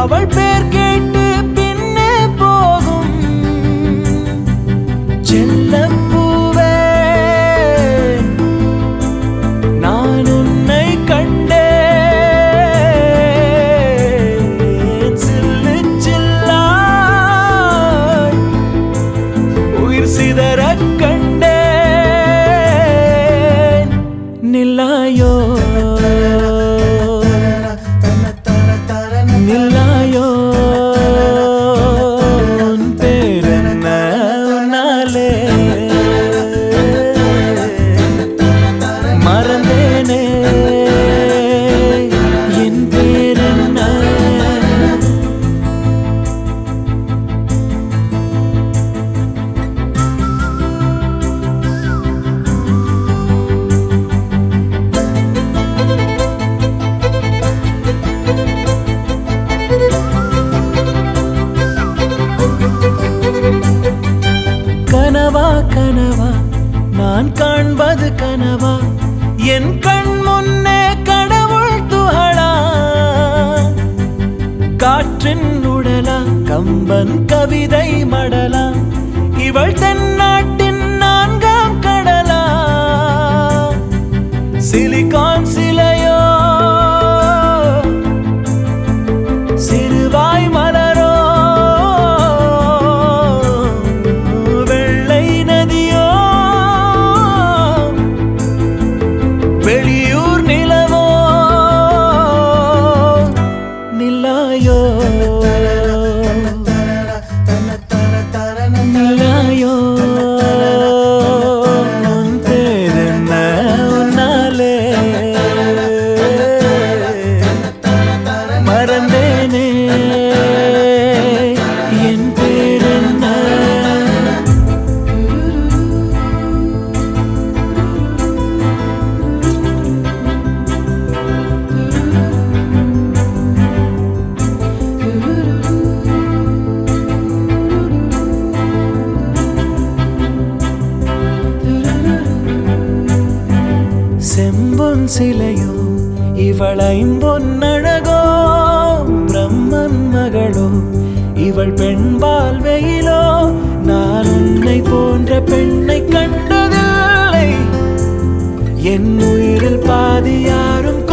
அவள் பேர் கேட்டு பின்னே போகும் செல்லப்பூவே நான் உன்னை கண்டேன் சில்லு சில்லாய் உயிர் சிதறக் கண்டேன் நில்லாயோ நில்லாயோ உன் பேரென்ன உன்னாலே மறந்தேனே என் பேரென்ன கனவா கனவா நான் காண்பது கனவா என் கண் முன்னே கடவுள் துகளா காற்றின் உடலா கம்பன் கவிதை மடலா இவள் தென்னாட்டின் நான்காம் கடலா சிலிகான் சிலையோ சிறுவாய் மலரோ வெளியூர் நிலவோ நில்லாயோ நில்லாயோ உன் பேரென்ன உன்னாலே மறந்தேனே என் பேரென்ன செம்பொன் சிலையோ இவள் ஐம்பொன்னழகோ பிரம்மன் மகளோ இவள் பெண்பால் வெயிலோ நான் உன்னை போன்ற பெண்ணை கண்டதில்லை என் உயிரில் பாதி யாரும்